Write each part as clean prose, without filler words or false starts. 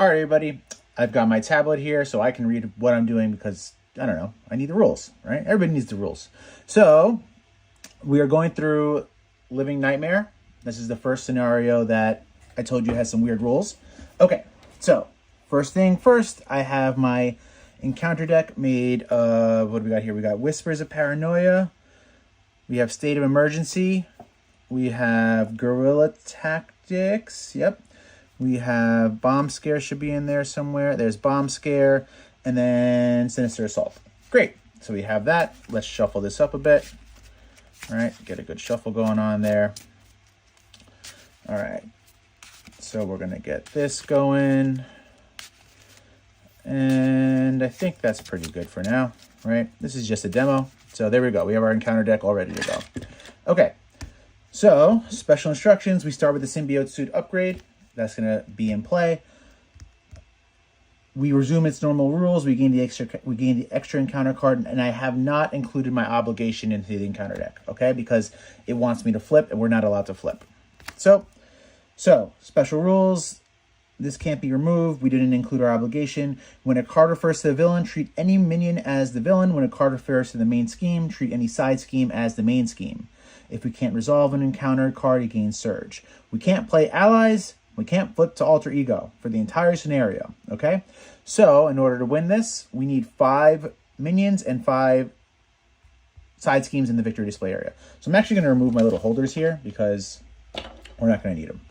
All right, everybody, I've got my tablet here so I can read what I'm doing because, I don't know, I need the rules, right? Everybody needs the rules. So we are going through Living Nightmare. This is the first scenario that I told you has some weird rules. Okay, so first thing first, I have my encounter deck made of, what do we got here? We got Whispers of Paranoia. We have State of Emergency. We have Guerrilla Tactics. Yep. We have Bomb Scare should be in there somewhere. There's Bomb Scare. And then Sinister Assault. Great. So we have that. Let's shuffle this up a bit. All right. Get a good shuffle going on there. All right. So we're going to get this going. And I think that's pretty good for now, right? This is just a demo. So there we go. We have our encounter deck all ready to go. Okay. So special instructions. We start with the Symbiote Suit upgrade. That's going to be in play. We resume its normal rules. We gain the extra encounter card, and I have not included my obligation into the encounter deck, okay? Because it wants me to flip, and we're not allowed to flip. So special rules. This can't be removed. We didn't include our obligation. When a card refers to the villain, treat any minion as the villain. When a card refers to the main scheme, treat any side scheme as the main scheme. If we can't resolve an encounter card, it gains Surge. We can't play allies. We can't flip to Alter Ego for the entire scenario, okay? So, in order to win this, we need 5 minions and 5 side schemes in the victory display area. So I'm actually going to remove my little holders here because we're not going to need them.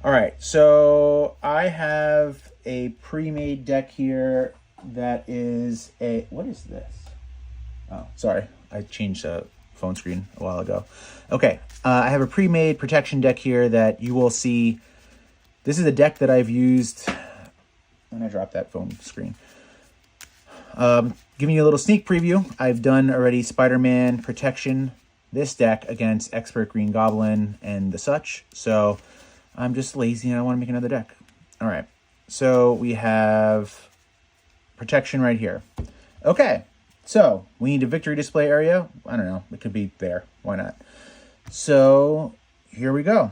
All right, so I have a pre-made deck here that is a... What is this? Oh, sorry. I changed the phone screen a while ago. Okay, I have a pre-made protection deck here that you will see... This is a deck that I've used. I'm going to drop that phone screen. Giving you a little sneak preview. I've done already Spider-Man Protection, this deck against Expert Green Goblin and the such. So I'm just lazy and I want to make another deck. All right. So we have Protection right here. Okay. So we need a victory display area. I don't know. It could be there. Why not? So here we go.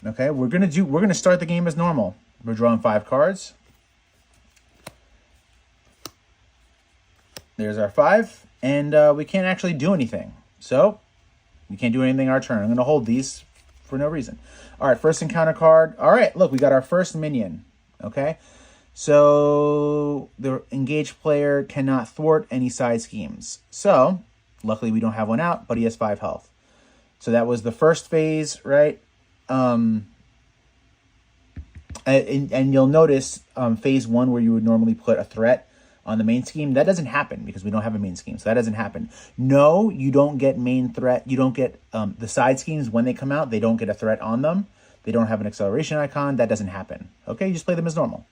Okay, we're gonna start the game as normal. We're drawing 5 cards. There's our 5, and we can't actually do anything. So we can't do anything our turn. I'm gonna hold these for no reason. All right, first encounter card. All right, look, we got our first minion. Okay, so the engaged player cannot thwart any side schemes. So luckily we don't have one out, but he has 5 health. So that was the first phase, right? And you'll notice phase 1 where you would normally put a threat on the main scheme, that doesn't happen because we don't have a main scheme, so that doesn't happen. No, you don't get main threat. You don't get the side schemes when they come out. They don't get a threat on them. They don't have an acceleration icon. That doesn't happen. Okay, you just play them as normal.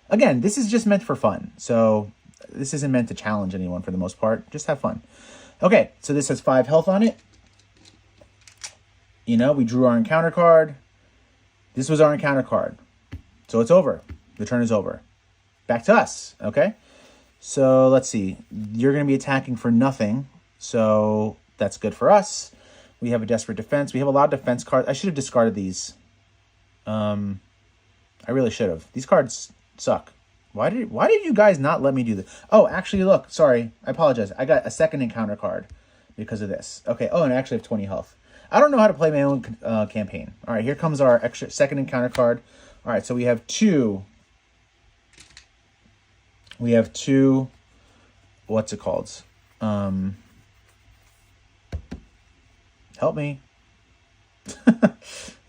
Again, this is just meant for fun, so this isn't meant to challenge anyone for the most part. Just have fun. Okay, so this has 5 health on it. You know, we drew our encounter card. This was our encounter card. So it's over. The turn is over. Back to us, okay? So let's see. You're going to be attacking for nothing. So that's good for us. We have a Desperate Defense. We have a lot of defense cards. I should have discarded these. I really should have. These cards suck. Why did you guys not let me do this? Oh, actually, look. Sorry. I apologize. I got a second encounter card because of this. Okay. Oh, and I actually have 20 health. I don't know how to play my own campaign. All right, here comes our extra second encounter card. All right, so we have 2. We have 2. What's it called? Help me.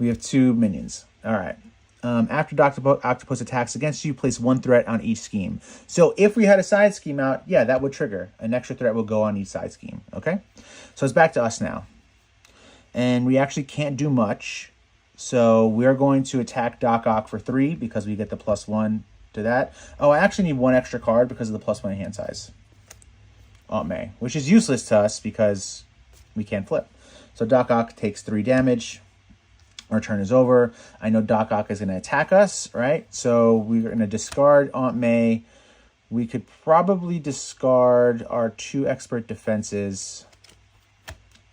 We have 2 minions. All right. After Octopus attacks against you, place 1 threat on each scheme. So if we had a side scheme out, yeah, that would trigger. An extra threat will go on each side scheme. Okay. So it's back to us now. And we actually can't do much. So we're going to attack Doc Ock for 3 because we get the +1 to that. Oh, I actually need 1 extra card because of the +1 hand size. Aunt May, which is useless to us because we can't flip. So Doc Ock takes 3 damage. Our turn is over. I know Doc Ock is going to attack us, right? So we're going to discard Aunt May. We could probably discard our 2 expert defenses.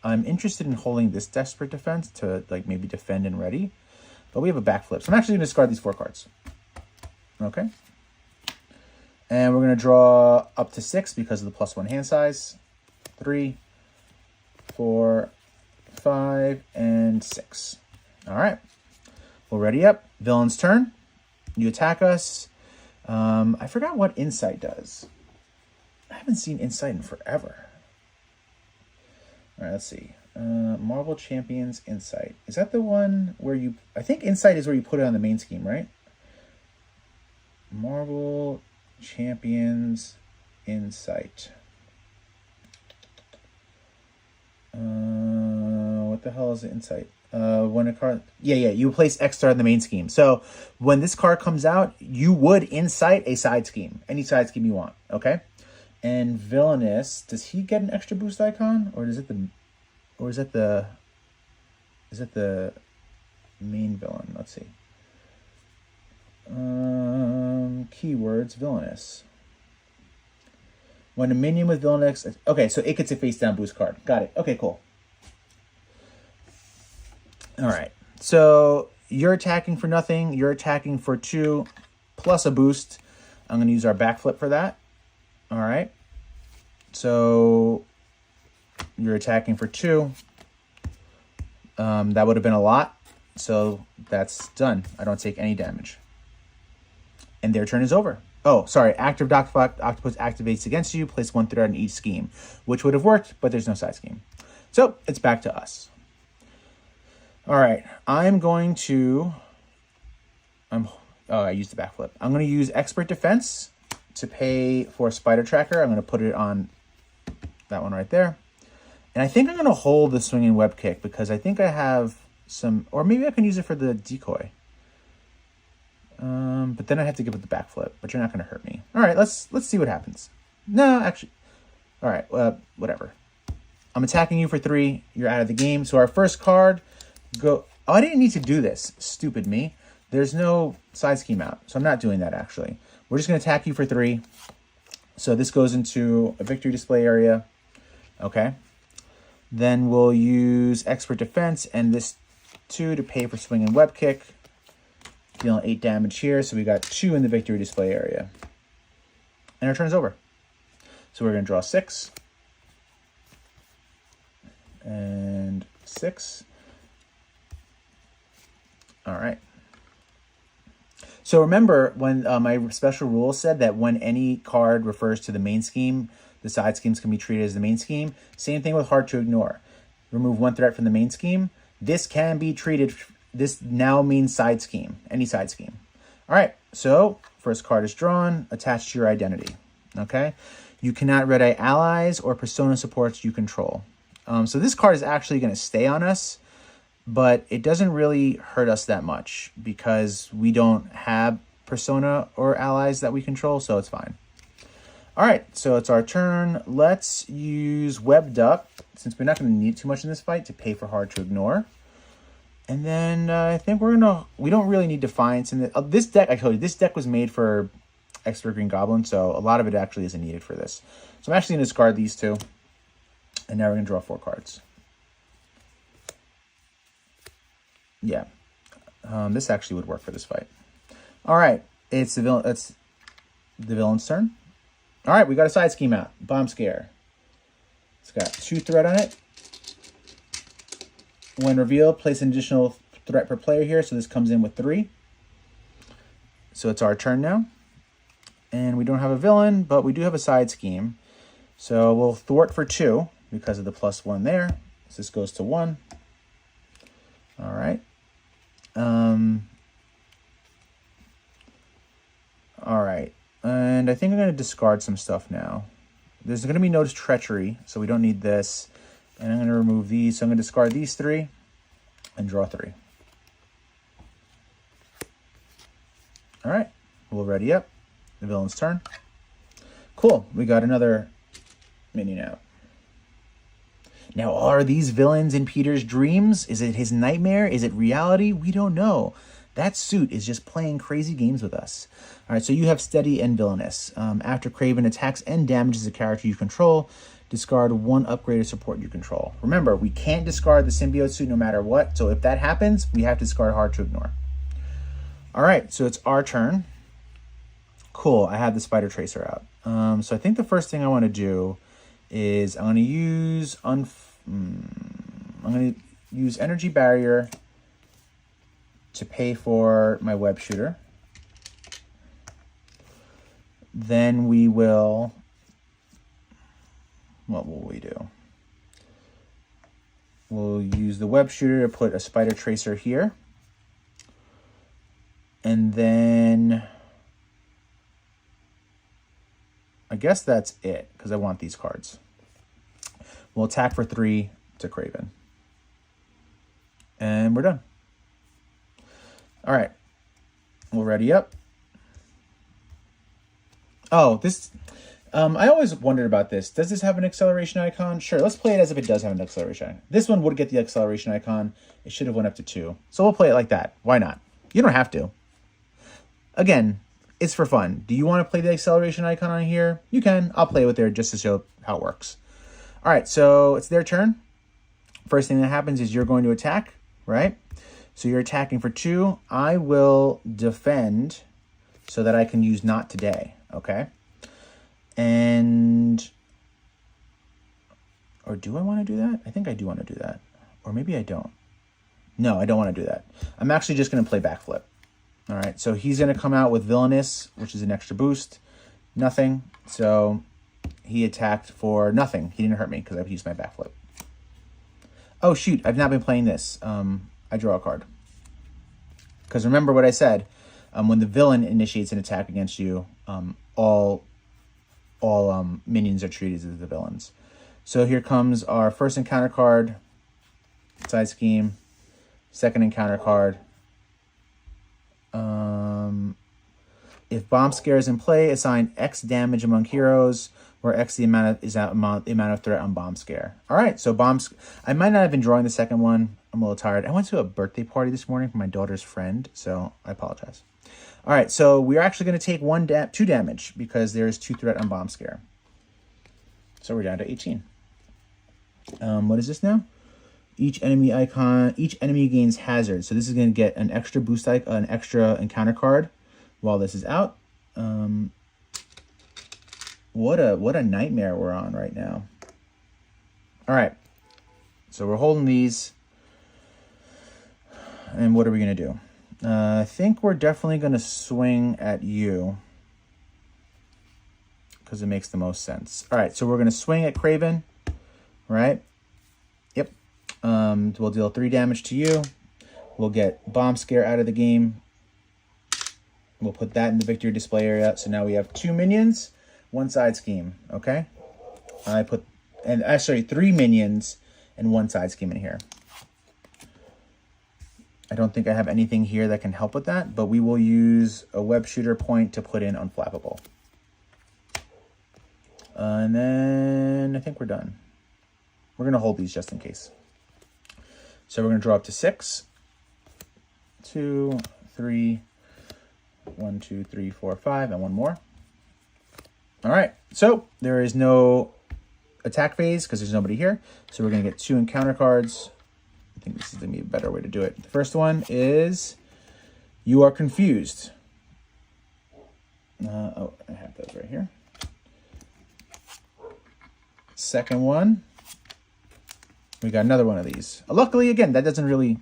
I'm interested in holding this Desperate Defense to like maybe defend and ready. But we have a backflip. So I'm actually going to discard these 4 cards. Okay. And we're going to draw up to 6 because of the +1 hand size. 3, 4, 5, and 6. All right. We'll ready up. Villain's turn. You attack us. I forgot what Insight does. I haven't seen Insight in forever. All right, let's see. Marvel Champions Insight. Is that the one where you... I think Insight is where you put it on the main scheme, right? Marvel Champions Insight. What the hell is the Insight? When a card... Yeah, you place X star in the main scheme. So when this card comes out, you would Insight a side scheme. Any side scheme you want, okay? And Villainous, does he get an extra boost icon? Or is it the... Or is it the... Is it the main villain? Let's see. Keywords, Villainous. When a minion with Villainous... Okay, so it gets a face-down boost card. Got it. Okay, cool. All right. So you're attacking for nothing. You're attacking for 2 plus a boost. I'm going to use our backflip for that. All right. So you're attacking for 2. That would have been a lot. So that's done. I don't take any damage. And their turn is over. Oh, sorry. Active Octopus activates against you. Place 1 threat in each scheme, which would have worked, but there's no side scheme. So it's back to us. All right. I'm going to... I used the backflip. I'm going to use Expert Defense to pay for Spider Tracker. I'm going to put it on that one right there. And I think I'm going to hold the Swinging Web Kick because I think I have some... Or maybe I can use it for the decoy. But then I have to give it the backflip. But you're not going to hurt me. All right, let's see what happens. No, actually... All right, whatever. I'm attacking you for 3. You're out of the game. So our first card... Go. Oh, I didn't need to do this. Stupid me. There's no side scheme out. So I'm not doing that, actually. We're just going to attack you for 3. So this goes into a victory display area. Okay. Then we'll use Expert Defense and this 2 to pay for Swing and Web Kick. Dealing 8 damage here. So we got 2 in the victory display area. And our turn is over. So we're going to draw 6. And 6. All right. So remember when my special rule said that when any card refers to the main scheme, the side schemes can be treated as the main scheme. Same thing with Hard to Ignore. Remove 1 threat from the main scheme. This can be treated. This now means side scheme, any side scheme. All right. So first card is drawn, attached to your identity. Okay. You cannot red-eye allies or persona supports you control. So this card is actually going to stay on us. But it doesn't really hurt us that much because we don't have persona or allies that we control, so it's fine. All right, so it's our turn. Let's use Web Duck, since we're not going to need too much in this fight, to pay for Hard to Ignore. And then I think we don't really need Defiance in this deck. I told you, this deck was made for Expert Green Goblin, so a lot of it actually isn't needed for this. So I'm actually going to discard these 2. And now we're going to draw 4 cards. Yeah, this actually would work for this fight. All right, it's the villain. It's the villain's turn. All right, we got a side scheme out. Bomb Scare. It's got 2 threat on it. When revealed, place an additional threat per player here. So this comes in with 3. So it's our turn now, and we don't have a villain, but we do have a side scheme. So we'll thwart for 2 because of the +1 there. So this goes to 1. All right. All right. And I think I'm going to discard some stuff now. There's going to be no treachery, so we don't need this. And I'm going to remove these. So I'm going to discard these 3 and draw 3. All right. We'll ready up. The villain's turn. Cool. We got another minion out. Now, are these villains in Peter's dreams? Is it his nightmare? Is it reality? We don't know. That suit is just playing crazy games with us. All right, so you have Steady and Villainous. After Craven attacks and damages a character you control, discard 1 upgraded support you control. Remember, we can't discard the symbiote suit no matter what. So if that happens, we have to discard Hard to Ignore. All right, so it's our turn. Cool, I have the Spider Tracer out. So I think the first thing I want to do is I'm going to use Energy Barrier to pay for my web shooter. Then we will, what will we do? We'll use the web shooter to put a Spider Tracer here. And then I guess that's it, because I want these cards. We'll attack for 3 to Kraven. And we're done. All right. We'll ready up. Oh, this... I always wondered about this. Does this have an acceleration icon? Sure, let's play it as if it does have an acceleration icon. This one would get the acceleration icon. It should have went up to 2. So we'll play it like that. Why not? You don't have to. Again, it's for fun. Do you want to play the acceleration icon on here? You can. I'll play with it just to show how it works. All right, so it's their turn. First thing that happens is you're going to attack, right? So you're attacking for 2. I will defend so that I can use Not Today, okay? And, or do I want to do that? I think I do want to do that. Or maybe I don't. No, I don't want to do that. I'm actually just going to play Backflip. All right, so he's going to come out with Villainous, which is an extra boost. Nothing. So he attacked for nothing. He didn't hurt me because I used my Backflip. Oh, shoot. I've not been playing this. I draw a card. Because remember what I said. When the villain initiates an attack against you, all minions are treated as the villains. So here comes our first encounter card. Side scheme. Second encounter card. If Bomb Scare is in play, assign X damage among heroes, where X the amount of threat on Bomb Scare. All right, so I might not have been drawing the second one. I'm a little tired. I went to a birthday party this morning for my daughter's friend, so I apologize. All right, so we're actually going to take 2 damage because there's 2 threat on Bomb Scare. So we're down to 18. What is this now? Each enemy gains hazard. So this is going to get an extra boost, an extra encounter card while this is out. What a nightmare we're on right now. All right. So we're holding these. And what are we going to do? I think we're definitely going to swing at you because it makes the most sense. All right. So we're going to swing at Kraven, right? Yep. We'll deal 3 damage to you. We'll get Bomb Scare out of the game. We'll put that in the victory display area. So now we have 2 minions, 1 side scheme. Okay. Actually 3 minions and 1 side scheme in here. I don't think I have anything here that can help with that, but we will use a web shooter point to put in Unflappable. And then I think we're done. We're going to hold these just in case. So we're going to draw up to 6. 2, 3, 1, 2, 3, 4, 5, and 1 more. All right. So there is no attack phase because there's nobody here. So we're going to get 2 encounter cards. I think this is going to be a better way to do it. The first one is You Are Confused. I have those right here. Second one, we got another one of these. Luckily, again, that doesn't really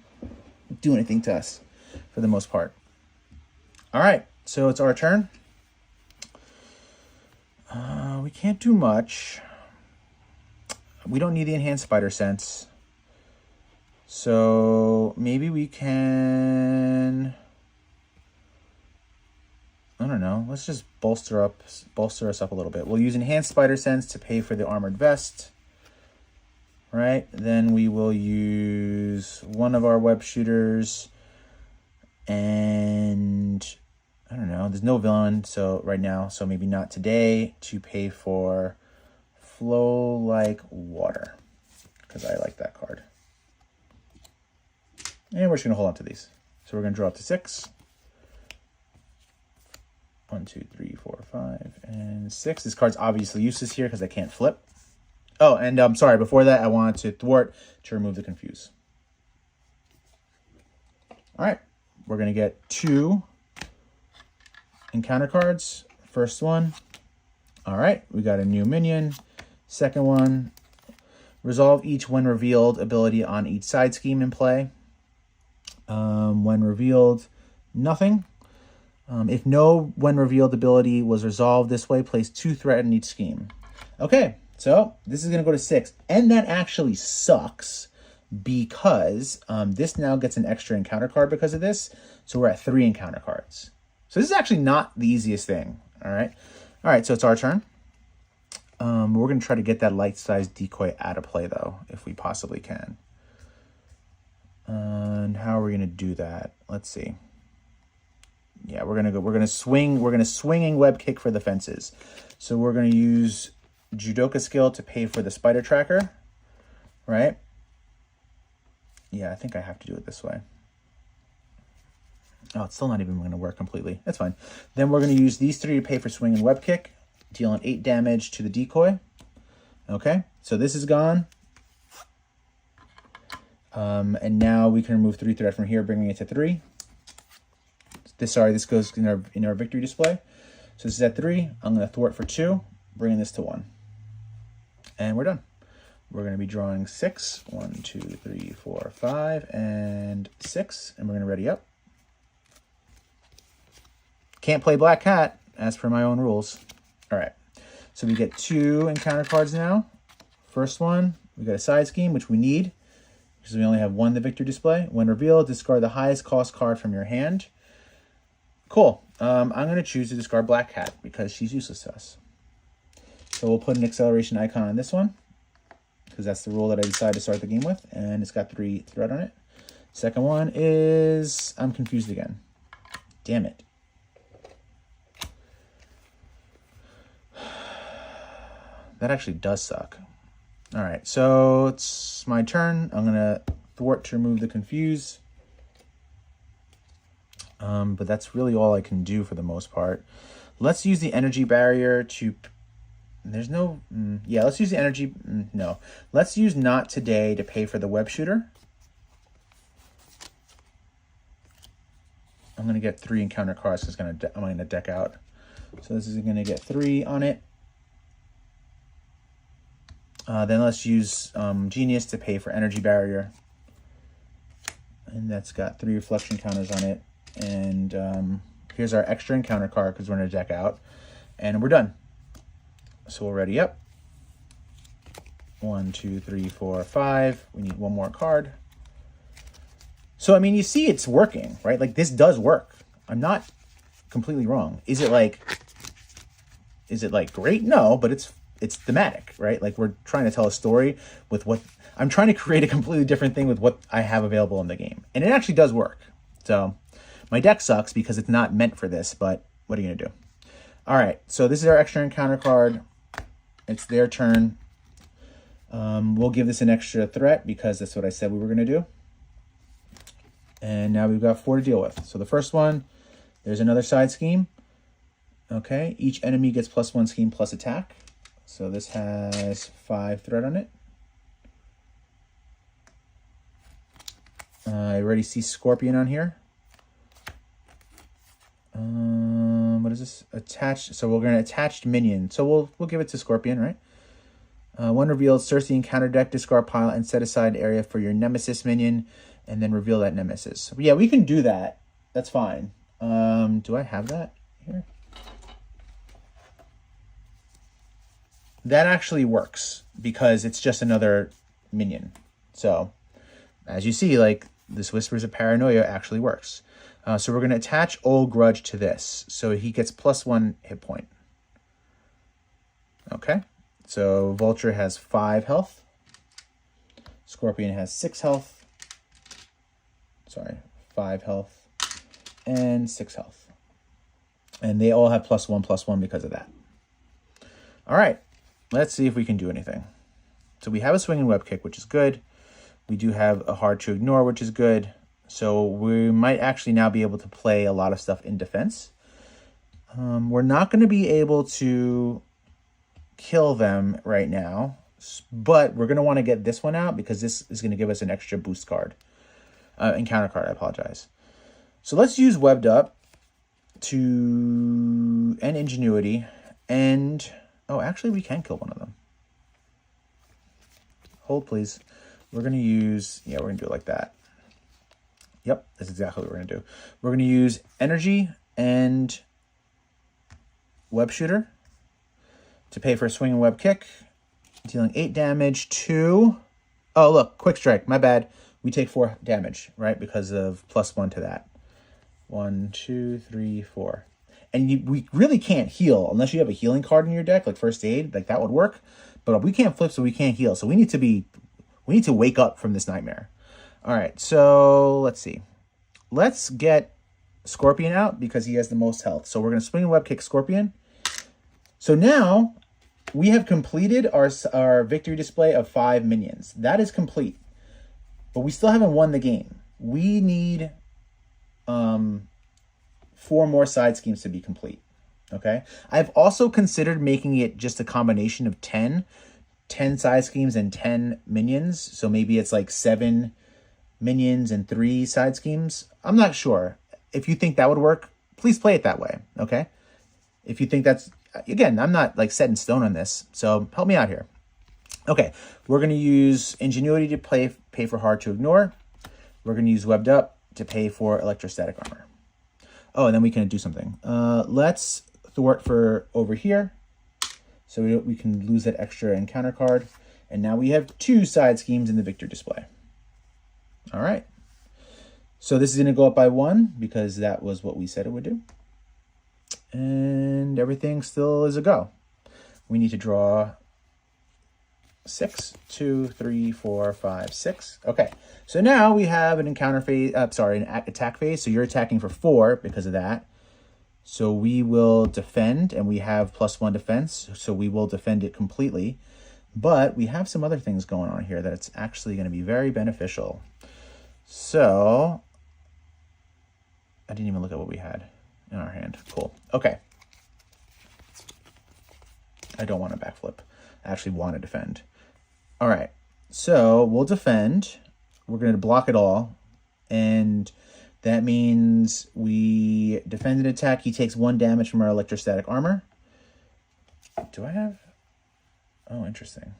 do anything to us for the most part. All right, so it's our turn. We can't do much. We don't need the enhanced spider sense. So maybe we can, I don't know, let's just bolster us up a little bit. We'll use enhanced spider sense to pay for the armored vest. Right, then we will use one of our web shooters, and I don't know, there's no villain so right now, so maybe Not Today, to pay for Flow Like Water, because I like that card. And we're just gonna hold on to these. So we're gonna draw up to 6. 1, 2, 3, 4, 5, and 6. This card's obviously useless here because I can't flip. Oh, and I'm sorry, before that, I wanted to thwart to remove the confuse. All right, we're going to get 2 encounter cards First one. All right, we got a new minion. Second one. Resolve each when revealed ability on each side scheme in play. When revealed, nothing. If no when revealed ability was resolved this way, place 2 threat in each scheme. Okay, so this is going to go to 6. And that actually sucks because this now gets an extra encounter card because of this. So we're at 3 encounter cards. So this is actually not the easiest thing. All right, so it's our turn. We're going to try to get that light-sized decoy out of play, though, if we possibly can. And how are we going to do that? Let's see. Yeah, we're going to swinging web kick for the fences. So we're going to use Judoka skill to pay for the spider tracker, right? Yeah, I think I have to do it this way. Oh, it's still not even going to work completely. That's fine. Then we're going to use these 3 to pay for swing and web kick, dealing 8 damage to the decoy. Okay, so this is gone. And now we can remove 3 threat from here, bringing it to 3. This goes in our victory display. So this is at 3. I'm going to thwart for 2, bringing this to 1. And we're done. We're going to be drawing 6. 1, 2, 3, 4, 5, and 6. And we're going to ready up. Can't play Black Cat, as per my own rules. All right. So we get 2 encounter cards now. First one, we got a side scheme, which we need, because we only have 1 in the victory display. When revealed, discard the highest cost card from your hand. Cool. I'm going to choose to discard Black Cat because she's useless to us. So we'll put an acceleration icon on this one, because that's the rule that I decided to start the game with, and it's got 3 threat on it. Second one is, I'm confused again. Damn it. That actually does suck. All right, so it's my turn. I'm going to thwart to remove the confuse. But that's really all I can do for the most part. Let's use the energy barrier to... There's no... yeah, let's use the energy... no. Let's use not today to pay for the web shooter. I'm going to get 3 encounter cards because I'm going to deck out. So this is going to get 3 on it. Then let's use Genius to pay for energy barrier. And that's got 3 reflection counters on it. And here's our extra encounter card because we're going to deck out. And we're done. So we're ready up. 1, 2, 3, 4, 5. We need 1 more card. So, I mean, you see it's working, right? Like, this does work. I'm not completely wrong. Is it like great? No, but it's thematic, right? Like, we're trying to tell a story with what I'm trying to create a completely different thing with what I have available in the game. And it actually does work. So my deck sucks because it's not meant for this, but what are you going to do? All right. So this is our extra encounter card. It's their turn. We'll give this an extra threat because that's what I said we were going to do. And now we've got 4 to deal with. So the first one, there's another side scheme. Okay. Each enemy gets +1 scheme plus attack. So this has 5 threat on it. I already see Scorpion on here. What is this? Attached. So we're going to attach minion. So we'll give it to Scorpion, right? When revealed, search the encounter deck, discard pile, and set aside area for your Nemesis minion, and then reveal that Nemesis. So yeah, we can do that. That's fine. Do I have that here? That actually works because it's just another minion. So as you see, like, this Whispers of Paranoia actually works. So we're going to attach Old Grudge to this. So he gets +1 hit point. Okay. So Vulture has 5 health. Scorpion has 6 health. Sorry, 5 health. And 6 health. And they all have +1/+1 because of that. All right. Let's see if we can do anything. So we have a swing and web kick, which is good. We do have a hard to ignore, which is good. So we might actually now be able to play a lot of stuff in defense. We're not going to be able to kill them right now, but we're going to want to get this one out because this is going to give us an extra boost card. Encounter card, I apologize. So let's use Webbed Up and ingenuity, and oh, actually we can kill one of them. Hold, please. We're going to use, yeah, we're going to do it like that. Yep, that's exactly what we're going to do. We're going to use energy and web shooter to pay for a swing and web kick, dealing 8 damage to, oh, look, quick strike, my bad. We take 4 damage, right, because of +1 to that. 1, 2, 3, 4. And we really can't heal unless you have a healing card in your deck, like first aid, like that would work. But we can't flip, so we can't heal. So we need to wake up from this nightmare. All right, so let's see. Let's get Scorpion out because he has the most health. So we're going to swing and web kick Scorpion. So now we have completed our victory display of 5 minions. That is complete. But we still haven't won the game. We need 4 more side schemes to be complete. Okay. I've also considered making it just a combination of 10 side schemes and 10 minions. So maybe it's like 7 minions and 3 side schemes. I'm not sure. If you think that would work, please play it that way. Okay. If you think that's, again, I'm not like set in stone on this. So help me out here. Okay. We're going to use ingenuity to pay for hard to ignore. We're going to use webbed up to pay for electrostatic armor. Oh, and then we can do something. Let's thwart for over here, so we can lose that extra encounter card. And now we have 2 side schemes in the victor display. All right. So this is going to go up by 1 because that was what we said it would do. And everything still is a go. We need to draw 6, 2, 3, 4, 5, 6. Okay, so now we have an encounter phase, an attack phase. So you're attacking for 4 because of that. So we will defend, and we have +1 defense. So we will defend it completely. But we have some other things going on here that it's actually going to be very beneficial. So I didn't even look at what we had in our hand. Cool. Okay. I don't want to backflip. I actually want to defend. All right. So we'll defend. We're going to block it all. And that means we defend an attack. He takes 1 damage from our electrostatic armor. Do I have? Oh, interesting.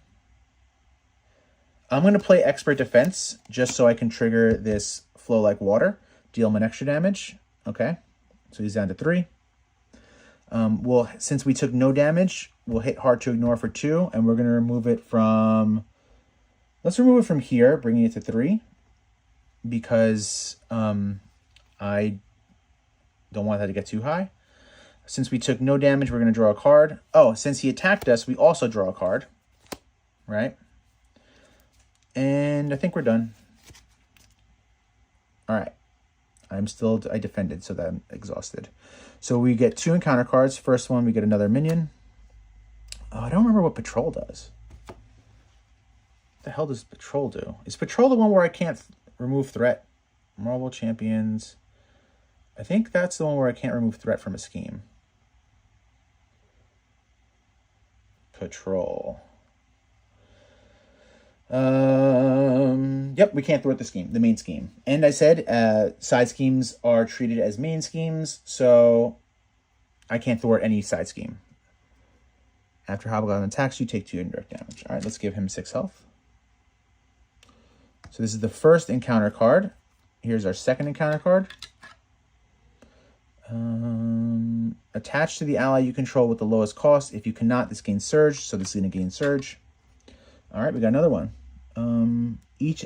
I'm going to play expert defense just so I can trigger this flow like water. Deal him an extra damage. Okay. So he's down to 3. Since we took no damage, we'll hit hard to ignore for 2, and we're going to remove it from, let's remove it from here, bringing it to 3, because I don't want that to get too high. Since we took no damage, we're going to draw a card. Oh, since he attacked us, we also draw a card, right? And I think we're done. All right. I defended, so that I'm exhausted. So we get 2 encounter cards. First one, we get another minion. Oh, I don't remember what Patrol does. What the hell does Patrol do? Is Patrol the one where I can't remove threat? Marvel Champions. I think that's the one where I can't remove threat from a scheme. Patrol. Yep, we can't thwart the main scheme. And I said side schemes are treated as main schemes, so I can't thwart any side scheme. After Hobgoblin attacks, you take 2 indirect damage. All right, let's give him 6 health. So this is the first encounter card. Here's our second encounter card. Attach to the ally you control with the lowest cost. If you cannot, this gains Surge, so this is going to gain Surge. All right, we got another one. Each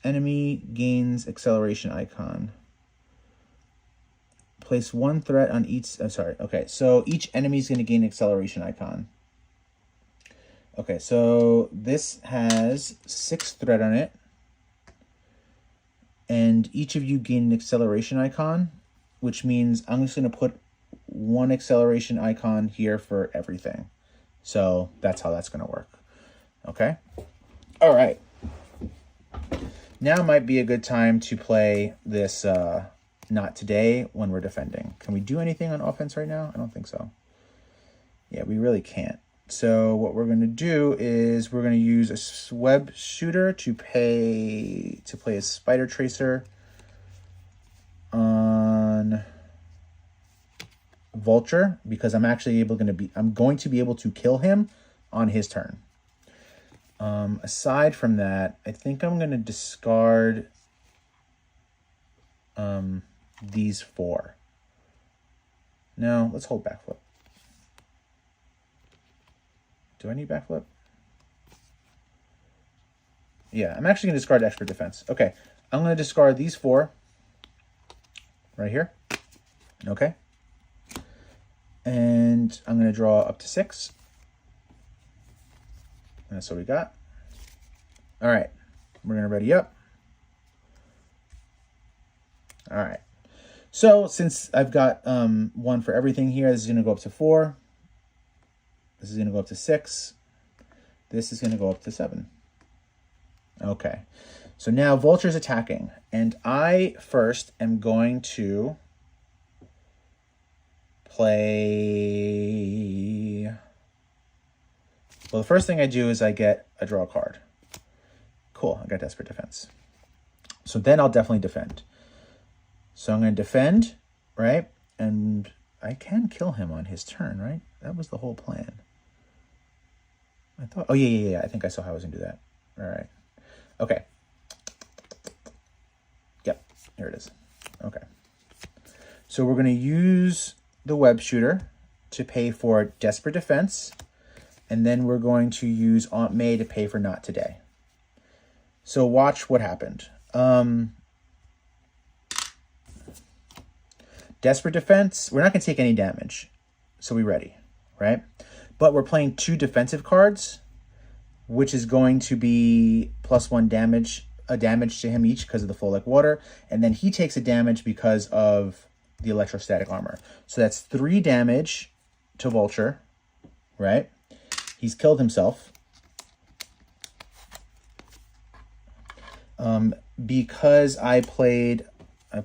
enemy gains acceleration icon. Place 1 threat on each, okay, so each enemy is going to gain acceleration icon. Okay, so this has 6 threat on it. And each of you gain an acceleration icon, which means I'm just going to put 1 acceleration icon here for everything. So that's how that's going to work. Okay? All right. Now might be a good time to play this not today when we're defending. Can we do anything on offense right now? I don't think so. Yeah, we really can't. So what we're going to do is we're going to use a web shooter to play a spider tracer on Vulture because I'm going to be able to kill him on his turn. Aside from that, I think I'm going to discard these 4. No, let's hold backflip. Do I need backflip? Yeah, I'm actually going to discard expert defense. Okay, I'm going to discard these 4 right here. Okay. And I'm going to draw up to 6. And that's what we got. All right, we're going to ready up. All right. So since I've got 1 for everything here, this is going to go up to 4. This is going to go up to 6. This is going to go up to 7. Okay. So now Vulture's attacking. And I first am going to play... Well, the first thing I do is I get a draw card. Cool, I got Desperate Defense. So then I'll definitely defend. So I'm going to defend, right? And I can kill him on his turn, right? That was the whole plan. I thought, oh yeah. I think I saw how I was going to do that. All right. Okay. Yep, here it is. Okay. So we're going to use the web shooter to pay for Desperate Defense. And then we're going to use Aunt May to pay for Not Today. So watch what happened. Desperate Defense, we're not going to take any damage. So we ready, right? But we're playing 2 defensive cards, which is going to be +1 damage, a damage to him each because of the Flow Like Water. And then he takes a damage because of the electrostatic armor. So that's 3 damage to Vulture, right? He's killed himself. Because I played the,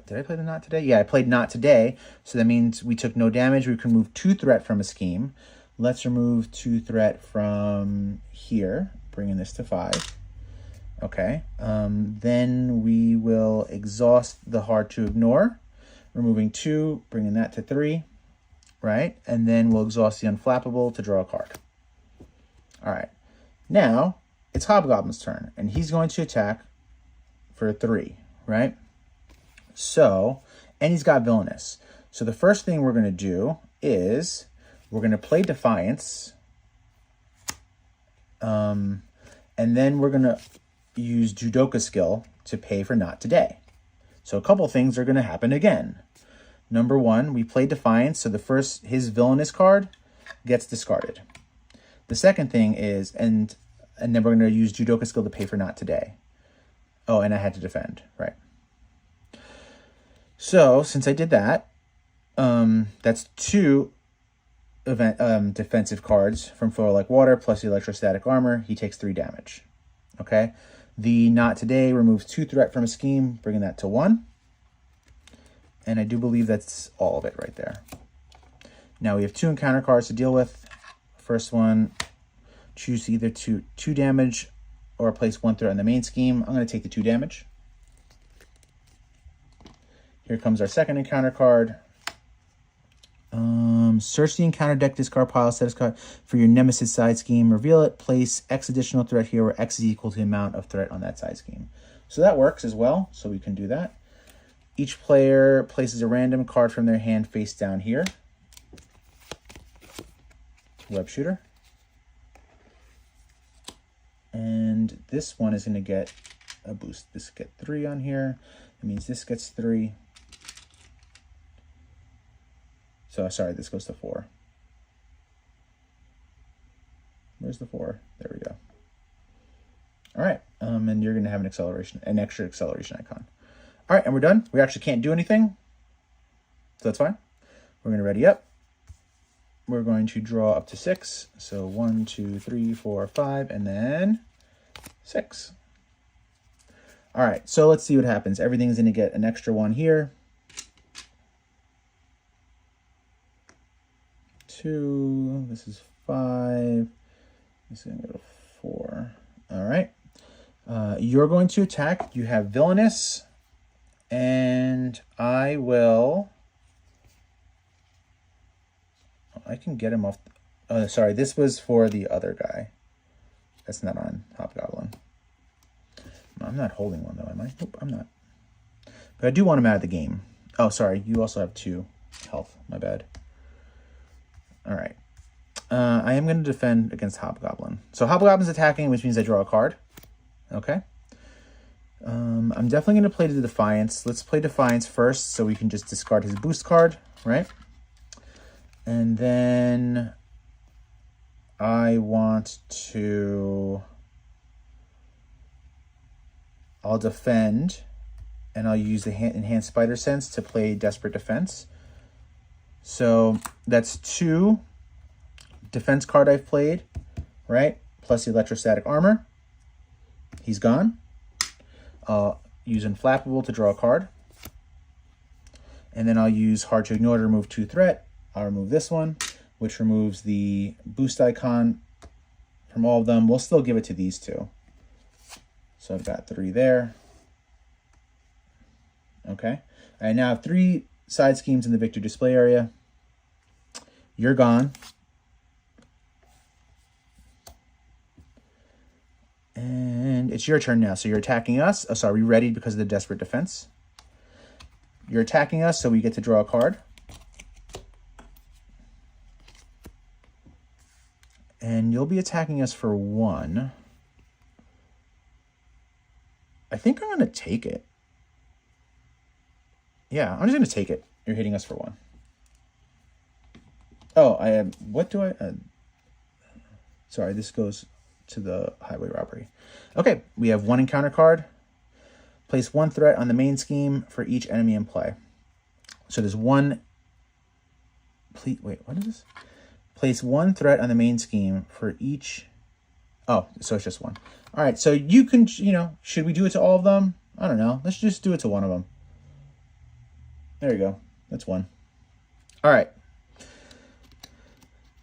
did I play the Not Today? Yeah, I played Not Today. So that means we took no damage. We can remove 2 threat from a scheme. Let's remove 2 threat from here, bringing this to 5. Okay. Then we will exhaust the Hard to Ignore, removing 2, bringing that to 3, right? And then we'll exhaust the Unflappable to draw a card. All right. Now, it's Hobgoblin's turn, and he's going to attack for 3, right? So, and he's got Villainous. So the first thing we're going to do is we're going to play Defiance, and then we're going to use Judoka Skill to pay for Not Today. So a couple things are going to happen again. Number 1, we play Defiance, so his Villainous card gets discarded. The second thing is, and then we're going to use Judoka Skill to pay for Not Today. Oh, and I had to defend, right? So, since I did that, that's 2 defensive cards from Flow Like Water plus the electrostatic armor. He takes 3 damage, okay? The Not Today removes 2 threat from a scheme, bringing that to 1. And I do believe that's all of it right there. Now we have 2 encounter cards to deal with. First one, choose either 2 damage or place 1 threat on the main scheme. I'm going to take the 2 damage. Here comes our second encounter card. Search the encounter deck, discard pile, status card for your Nemesis side scheme. Reveal it, place X additional threat here where X is equal to the amount of threat on that side scheme. So that works as well, so we can do that. Each player places a random card from their hand face down here. Web shooter. And this one is going to get a boost. This get 3 on here. That means this gets 3. So, sorry, this goes to 4. Where's the 4? There we go. All right, and you're going to have an extra acceleration icon. All right, and we're done. We actually can't do anything, so that's fine. We're going to ready up. We're going to draw up to 6. So 1, 2, 3, 4, 5, and then 6. All right, so let's see what happens. Everything's going to get an extra 1 here. 2, this is 5, this is going to go to 4. All right. You're going to attack. You have Villainous, and I will I can get him off. Oh, sorry, this was for the other guy. That's not on Hobgoblin. I'm not holding one, though, am I? Nope, I'm not. But I do want him out of the game. Oh, sorry, you also have 2 health. My bad. All right. I am going to defend against Hobgoblin. So Hobgoblin's attacking, which means I draw a card. Okay. I'm definitely going to play the Defiance. Let's play Defiance first so we can just discard his boost card, right? And then I want to... I'll defend, and I'll use the Enhanced Spider Sense to play Desperate Defense. So that's 2 defense card I've played, right? Plus the Electrostatic Armor. He's gone. I'll use Inflappable to draw a card. And then I'll use Hard to Ignore to remove 2 threat. I'll remove this one, which removes the boost icon from all of them. We'll still give it to these 2. So I've got 3 there. Okay. I now have 3 side schemes in the victory display area. You're gone. And it's your turn now. So you're attacking us. Oh, sorry, we readied because of the Desperate Defense. You're attacking us, so we get to draw a card. And you'll be attacking us for 1. I think I'm going to take it. Yeah, I'm just going to take it. You're hitting us for 1. Oh, I have... What do I... sorry, this goes to the highway robbery. Okay, we have 1 encounter card. Place 1 threat on the main scheme for each enemy in play. So there's 1... Wait, what is this? Place 1 threat on the main scheme for each... Oh, so it's just 1. All right, so you can, should we do it to all of them? I don't know. Let's just do it to one of them. There you go. That's 1. All right.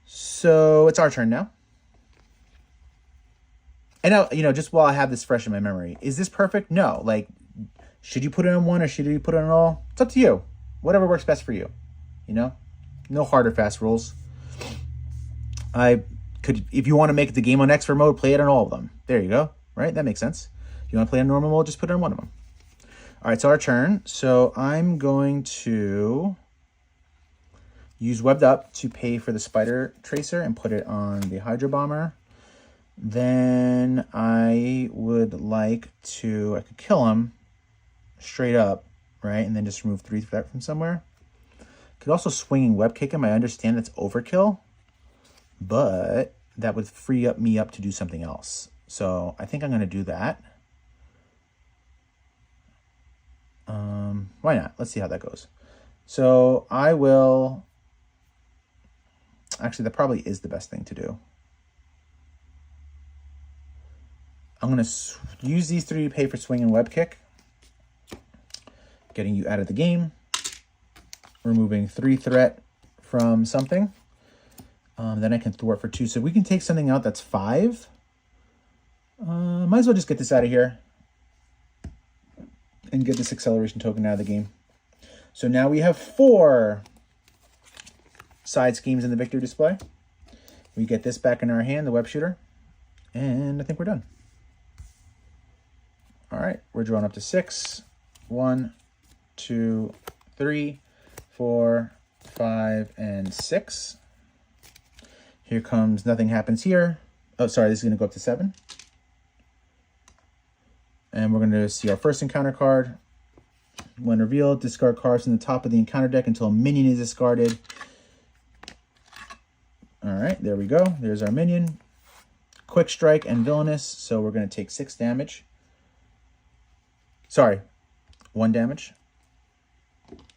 So it's our turn now. And now, just while I have this fresh in my memory, is this perfect? No. Like, should you put it on 1 or should you put it on all? It's up to you. Whatever works best for you. No hard or fast rules. If you want to make the game on expert mode, play it on all of them. There you go. Right? That makes sense. If you want to play on normal mode, just put it on 1 of them. All right, so our turn. So I'm going to use Webbed Up to pay for the Spider Tracer and put it on the Hydro Bomber. Then I would like to... I could kill him straight up, right? And then just remove 3 threat from somewhere. Could also Swinging Web Kick him. I understand that's overkill, but that would free me up to do something else. So I think I'm going to do that. Why not? Let's see how that goes. So I will... Actually, that probably is the best thing to do. I'm going to use these 3 to pay for Swing and Web Kick. Getting you out of the game. Removing 3 threat from something. Then I can thwart for 2. So we can take something out that's 5. Might as well just get this out of here. And get this acceleration token out of the game. So now we have 4 side schemes in the victory display. We get this back in our hand, the web shooter. And I think we're done. All right, we're drawing up to 6. 1, 2, 3, 4, 5, and 6. Here comes Nothing Happens Here. Oh, sorry, this is going to go up to 7. And we're going to see our first encounter card. When revealed, discard cards from the top of the encounter deck until a minion is discarded. All right, there we go. There's our minion. Quick Strike and Villainous, so we're going to take 6 damage. Sorry, 1 damage.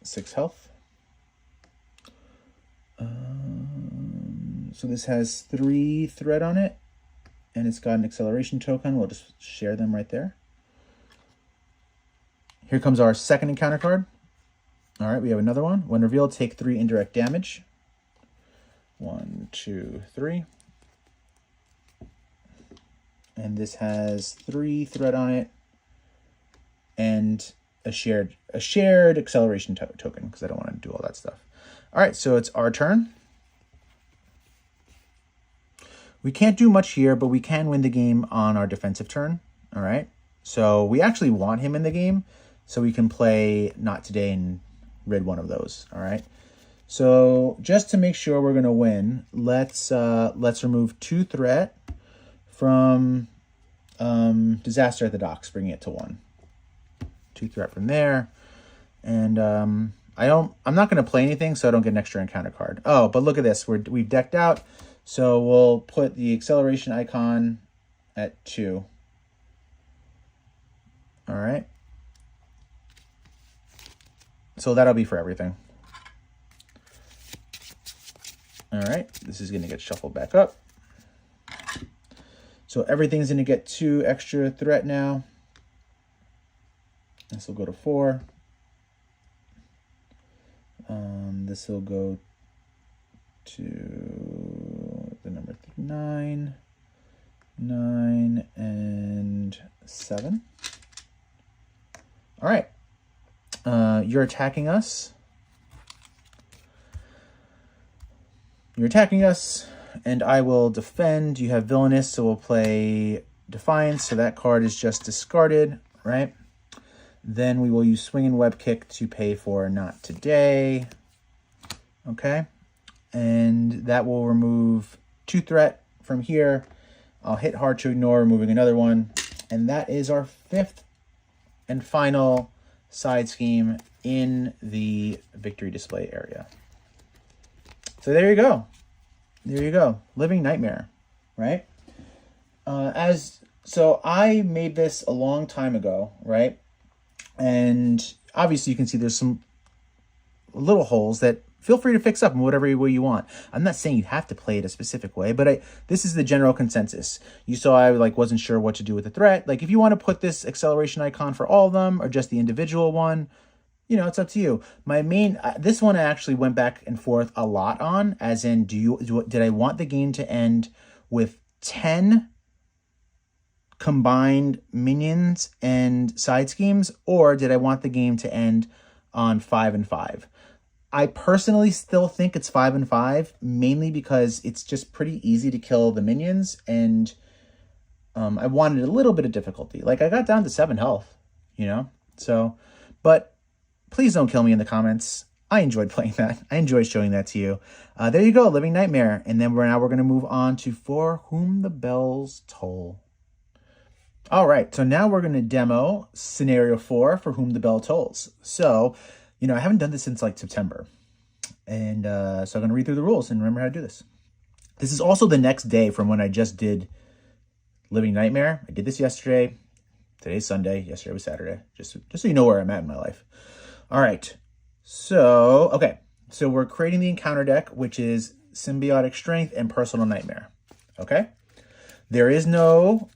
6 health. So this has 3 threat on it, and it's got an acceleration token. We'll just share them right there. Here comes our second encounter card. All right, we have another one. When revealed, take 3 indirect damage. 1, 2, 3. And this has 3 threat on it and a shared acceleration token because I don't want to do all that stuff. All right, so it's our turn. We can't do much here, but we can win the game on our defensive turn. All right. So we actually want him in the game so we can play Not Today and rid one of those. All right. So just to make sure we're going to win, let's remove 2 threat from Disaster at the Docks, bringing it to 1. 2 threat from there. And I'm not going to play anything, so I don't get an extra encounter card. Oh, but look at this. We've decked out. So we'll put the acceleration icon at 2. All right. So that'll be for everything. All right. This is going to get shuffled back up. So everything's going to get 2 extra threat now. This will go to 4. This will go to the number 9, 9, and 7. All right. You're attacking us. You're attacking us, and I will defend. You have Villainous, so we'll play Defiance. So that card is just discarded, right? Then we will use Swing and Web Kick to pay for Not Today. Okay. And that will remove 2 threat from here. I'll hit Hard to Ignore, removing another one. And that is our 5th and final side scheme in the victory display area. So there you go. There you go. Living Nightmare, right? So I made this a long time ago, right? And obviously you can see there's some little holes that feel free to fix up in whatever way you want. I'm not saying you have to play it a specific way, but this is the general consensus. You saw I wasn't sure what to do with the threat. Like if you want to put this acceleration icon for all of them or just the individual one, it's up to you. My main, this one I actually went back and forth a lot on, as in, did I want the game to end with 10 combined minions and side schemes, or did I want the game to end on 5 and 5? I personally still think it's 5 and 5, mainly because it's just pretty easy to kill the minions, and I wanted a little bit of difficulty. Like I got down to 7 health, So, but please don't kill me in the comments. I enjoyed playing that. I enjoyed showing that to you. There you go, Living Nightmare. And then we're going to move on to For Whom the Bells Toll. All right, so now we're going to demo scenario 4, For Whom the Bell Tolls. So, I haven't done this since September. And so I'm going to read through the rules and remember how to do this. This is also the next day from when I just did Living Nightmare. I did this yesterday. Today's Sunday. Yesterday was Saturday. Just so you know where I'm at in my life. All right. So, okay. So we're creating the encounter deck, which is Symbiotic Strength and Personal Nightmare. Okay? There is no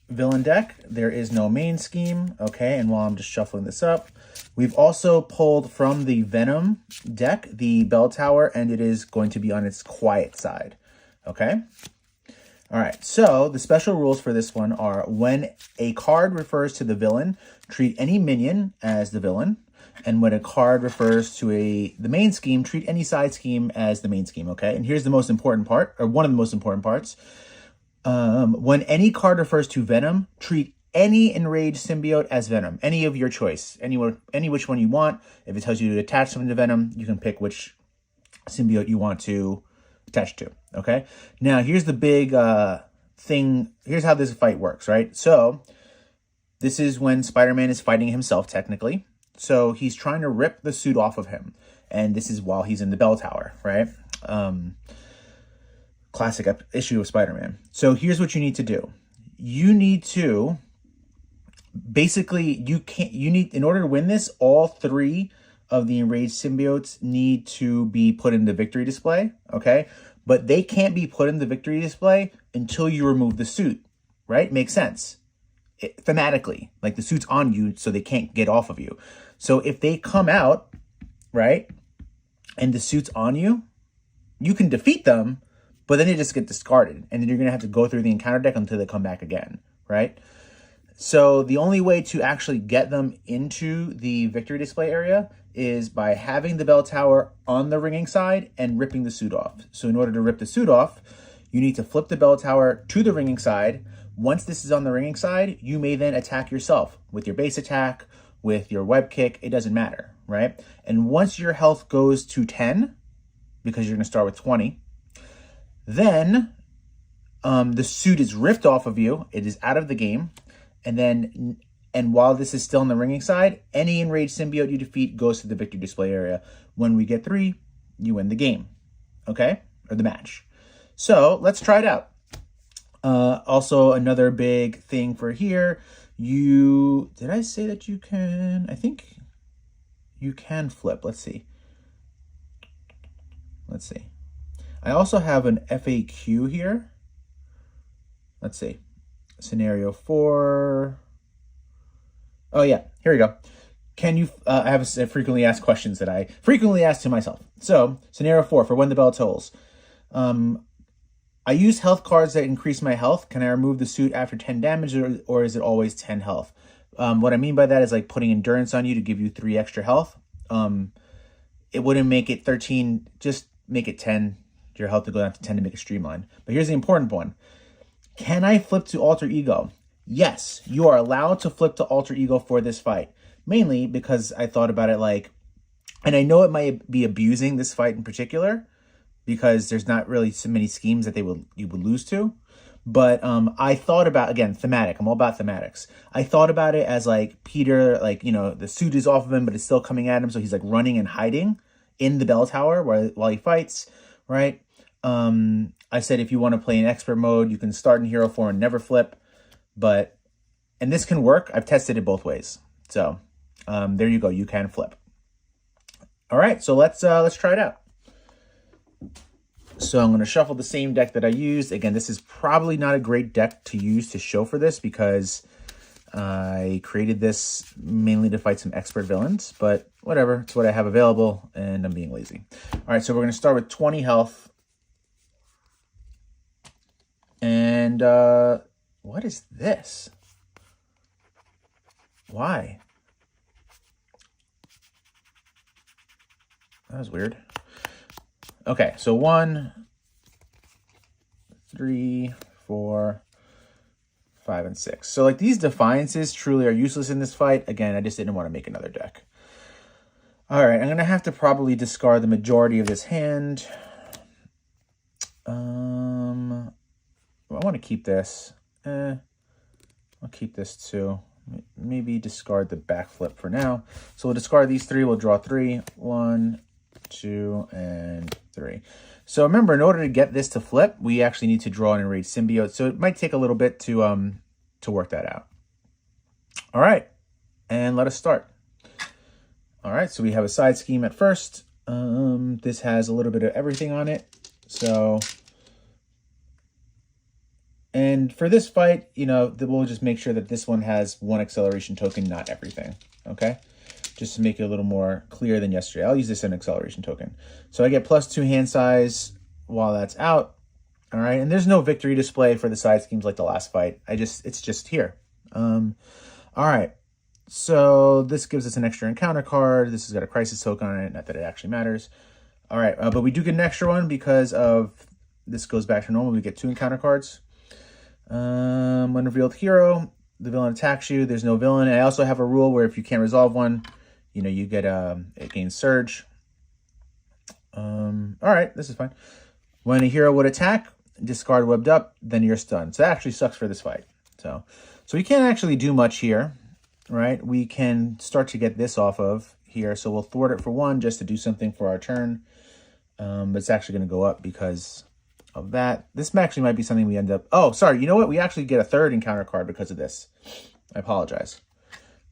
villain deck. There is no main scheme. Okay, and while I'm just shuffling this up, we've also pulled from the Venom deck the Bell Tower, and it is going to be on its quiet side. Okay? All right, so the special rules for this one are when a card refers to the villain, treat any minion as the villain. And when a card refers to the main scheme, treat any side scheme as the main scheme, okay? And here's the most important part, or one of the most important parts. When any card refers to Venom, treat any enraged symbiote as Venom. Any of your choice. Any which one you want. If it tells you to attach something to Venom, you can pick which symbiote you want to attach to, okay? Now, here's the big thing. Here's how this fight works, right? So, this is when Spider-Man is fighting himself, technically. So he's trying to rip the suit off of him. And this is while he's in the Bell Tower, right? Classic issue of Spider-Man. So here's what you need to do. You need to, basically, in order to win this, all 3 of the enraged symbiotes need to be put in the victory display, okay? But they can't be put in the victory display until you remove the suit, right? Makes sense. Thematically, like the suit's on you, so they can't get off of you. So if they come out, right, and the suit's on you, you can defeat them, but then they just get discarded, and then you're going to have to go through the encounter deck until they come back again, right? So the only way to actually get them into the victory display area is by having the Bell Tower on the ringing side and ripping the suit off. So in order to rip the suit off, You need to flip the bell tower to the ringing side. Once this is on the ringing side, you may then attack yourself with your base attack, with your web kick, it doesn't matter, right? And once your health goes to 10, because you're gonna start with 20, then the suit is ripped off of you, it is out of the game, and while this is still on the ringing side, any enraged symbiote you defeat goes to the victory display area. When we get 3, you win the game, okay? Or the match. So let's try it out. Also, another big thing for here, did I say that you can, I think you can flip. Let's see. I also have an FAQ here. Let's see. Scenario 4. Oh yeah, here we go. Can you, I have a frequently asked questions that I frequently ask to myself. So, scenario 4, for when the bell tolls. I use health cards that increase my health. Can I remove the suit after 10 damage, or is it always 10 health? What I mean by that is like putting endurance on you to give you 3 extra health. It wouldn't make it 13, just make it 10. Your health to go down to 10 to make it streamlined. But here's the important one. Can I flip to alter ego? Yes, you are allowed to flip to alter ego for this fight. Mainly because I thought about it like, and I know it might be abusing this fight in particular, because there's not really so many schemes that you would lose to. But I thought about, again, thematic. I'm all about thematics. I thought about it as like Peter, like, you know, the suit is off of him, but it's still coming at him. So he's like running and hiding in the bell tower while he fights, right? I said if you want to play in expert mode, you can start in hero form and never flip. And this can work. I've tested it both ways. So there you go. You can flip. All right, so let's try it out. So I'm going to shuffle the same deck that I used. Again, this is probably not a great deck to use to show for this because I created this mainly to fight some expert villains, but whatever. It's what I have available, and I'm being lazy. All right, so we're going to start with 20 health. And what is this? Why? That was weird. Okay, so 1, 3, 4, 5, and 6. So like these defiances truly are useless in this fight. Again, I just didn't want to make another deck. All right, I'm going to have to probably discard the majority of this hand. I want to keep this. I'll keep this too. Maybe discard the backflip for now. So we'll discard these 3. We'll draw 3. 1, 2, and 3. So remember, in order to get this to flip, we actually need to draw an enraged symbiote. So it might take a little bit to work that out. All right, and let us start. All right, so we have a side scheme at first. This has a little bit of everything on it. So, and for this fight, you know, we'll just make sure that this one has 1 acceleration token, not everything. Okay. Just to make it a little more clear than yesterday. I'll use this as an acceleration token. So I get +2 hand size while that's out. All right, and there's no victory display for the side schemes like the last fight. It's just here. All right, so this gives us an extra encounter card. This has got a crisis token on it, not that it actually matters. All right, but we do get an extra one because of this goes back to normal. We get 2 encounter cards. When revealed hero, the villain attacks you. There's no villain. And I also have a rule where if you can't resolve one, you know, you get it gains surge. All right, this is fine. When a hero would attack, discard webbed up, then you're stunned. So that actually sucks for this fight. So we can't actually do much here, right? We can start to get this off of here. So we'll thwart it for 1 just to do something for our turn. But it's actually going to go up because of that. This actually might be something we end up... Oh, sorry. You know what? We actually get a 3rd encounter card because of this. I apologize.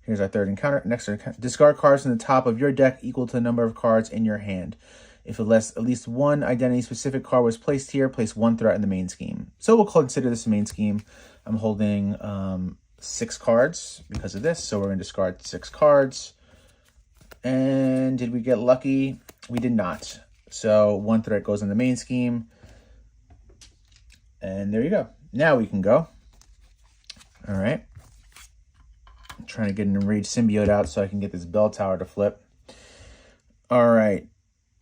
Here's our 3rd encounter. Next, discard cards from the top of your deck equal to the number of cards in your hand. If at least 1 identity-specific card was placed here, place 1 threat in the main scheme. So we'll consider this a main scheme. I'm holding 6 cards because of this, so we're going to discard 6 cards. And did we get lucky? We did not. So 1 threat goes in the main scheme. And there you go. Now we can go. All right. I'm trying to get an enraged symbiote out so I can get this bell tower to flip. All right.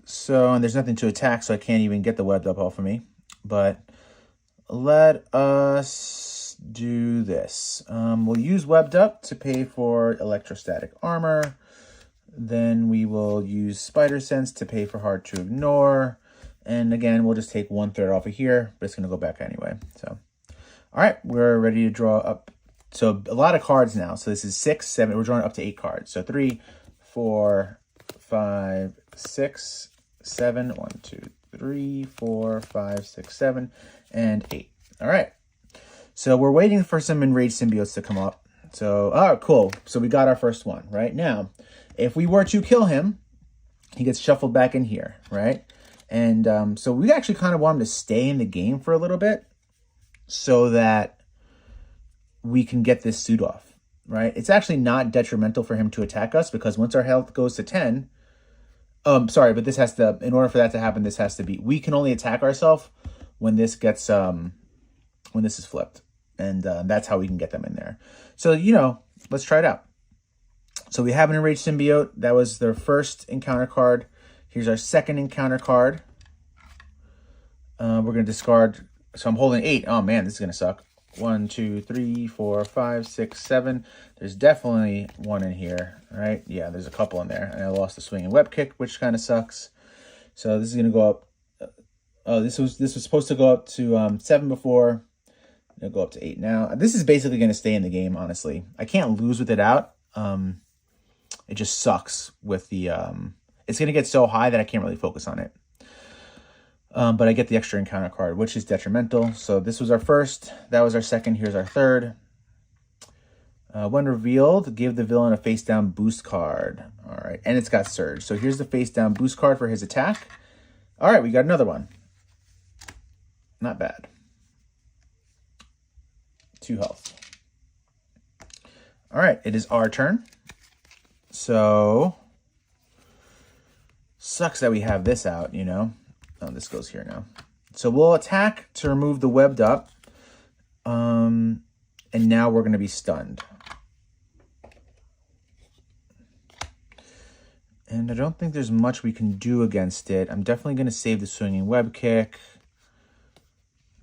So, and there's nothing to attack, so I can't even get the webbed up off of me. But let us do this. We'll use Webbed Up to pay for Electrostatic Armor. Then we will use Spider Sense to pay for Hard to Ignore. And again, we'll just take one thread off of here, but it's going to go back anyway. So, all right, we're ready to draw up. So a lot of cards now. So this is 6, 7. We're drawing up to 8 cards. So 3, 4, 5, 6, 7. 1, 2, 3, 4, 5, 6, 7, and 8. All right. So we're waiting for some enraged symbiotes to come up. So, oh, cool. So we got our first one right now. If we were to kill him, he gets shuffled back in here, right? And so we actually kind of want him to stay in the game for a little bit so that we can get this suit off, right? It's actually not detrimental for him to attack us because once our health goes to 10, sorry, but this has to, in order for that to happen, this has to be, we can only attack ourselves when this gets, when this is flipped. And that's how we can get them in there. So, you know, let's try it out. So we have an Enraged Symbiote. That was their first encounter card. Here's our second encounter card. We're going to discard. So I'm holding 8. Oh, man, this is going to suck. 1, 2, 3, 4, 5, 6, 7. There's definitely one in here, right? Yeah, there's a couple in there. And I lost the Swinging Web Kick, which kind of sucks. So this is going to go up. Oh, this was supposed to go up to 7 before. It'll go up to 8 now. This is basically going to stay in the game, honestly. I can't lose with it out. It just sucks with the... it's going to get so high that I can't really focus on it. But I get the extra encounter card, which is detrimental. So this was our first. That was our second. Here's our third. When revealed, give the villain a face-down boost card. All right. And it's got Surge. So here's the face-down boost card for his attack. All right. We got another one. Not bad. 2 health. All right. It is our turn. So... sucks that we have this out, you know. Oh, this goes here now. So we'll attack to remove the Webbed Up. And now we're going to be stunned. And I don't think there's much we can do against it. I'm definitely going to save the Swinging Web Kick.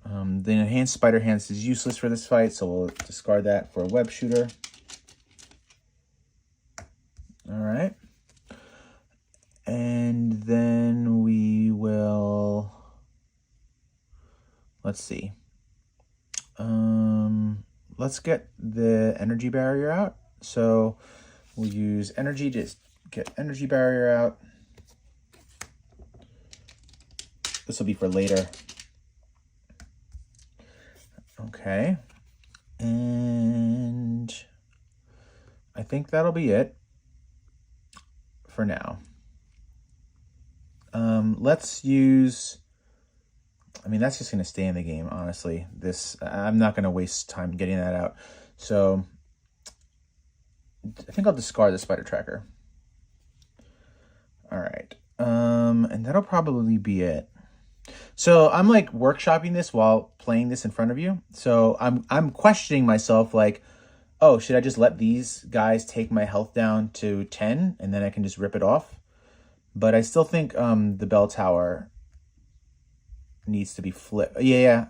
The Enhanced Spider Hands is useless for this fight, so we'll discard that for a Web Shooter. All right. And then we will, let's see. Let's get the energy barrier out. So we'll use energy to get energy barrier out. This will be for later. Okay. And I think that'll be it for now. Let's use, I mean, that's just going to stay in the game, honestly. I'm not going to waste time getting that out. So I think I'll discard the Spider Tracker. All right. And that'll probably be it. So I'm like workshopping this while playing this in front of you. So I'm questioning myself like, oh, should I just let these guys take my health down to 10 and then I can just rip it off? But I still think the bell tower needs to be flipped. Yeah.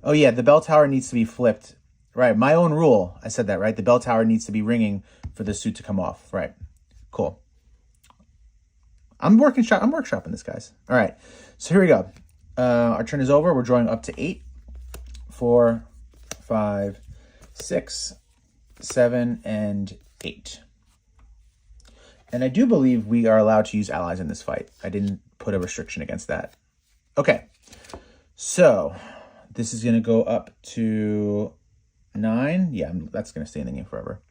Oh, yeah, the bell tower needs to be flipped. Right, my own rule. I said that, right? The bell tower needs to be ringing for the suit to come off. Right, cool. I'm workshopping this, guys. All right, so here we go. Our turn is over. We're drawing up to 8. 4, 5, 6, 7, and 8. And I do believe we are allowed to use allies in this fight. I didn't put a restriction against that. Okay, so this is going to go up to 9. Yeah, that's going to stay in the game forever.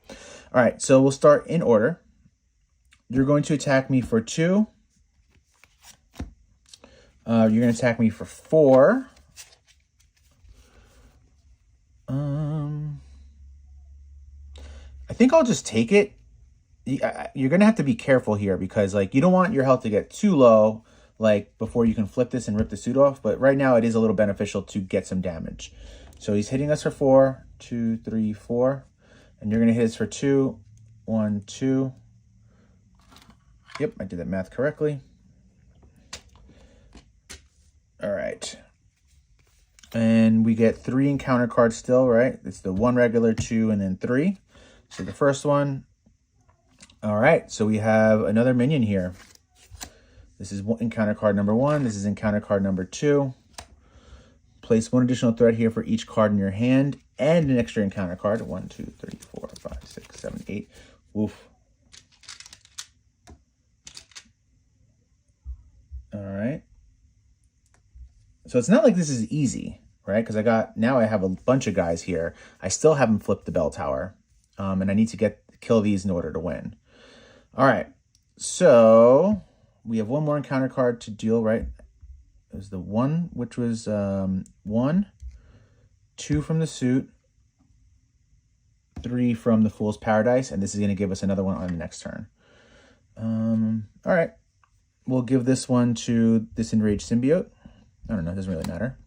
All right, so we'll start in order. You're going to attack me for 2. You're going to attack me for 4. I think I'll just take it. You're going to have to be careful here because, like, you don't want your health to get too low, like, before you can flip this and rip the suit off. But right now, it is a little beneficial to get some damage. So he's hitting us for 4. 2, 3, 4. And you're going to hit us for 2. 1, 2. Yep, I did that math correctly. All right. And we get 3 encounter cards still, right? It's the 1 regular, 2, and then 3. So the first one. All right, so we have another minion here. This is encounter card number 1. This is encounter card number 2. Place 1 additional threat here for each card in your hand and an extra encounter card. 1, 2, 3, 4, 5, 6, 7, 8. Woof. All right. So it's not like this is easy, right? Because now I have a bunch of guys here. I still haven't flipped the bell tower. And I need to kill these in order to win. All right. So we have 1 more encounter card to deal, right? It was the 1, which was 1, 2 from the suit, 3 from the Fool's Paradise, and this is going to give us another one on the next turn. All right. We'll give this one to this Enraged Symbiote. I don't know, it doesn't really matter.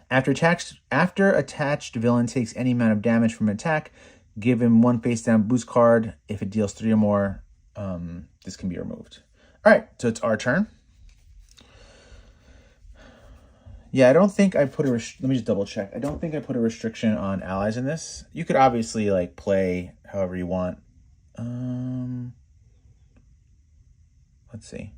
After attached villain takes any amount of damage from an attack, give him 1 face down boost card. If it deals 3 or more, this can be removed. All right, so it's our turn. Yeah, I don't think I put let me just double check. I don't think I put a restriction on allies in this. You could obviously like play however you want. Let's see.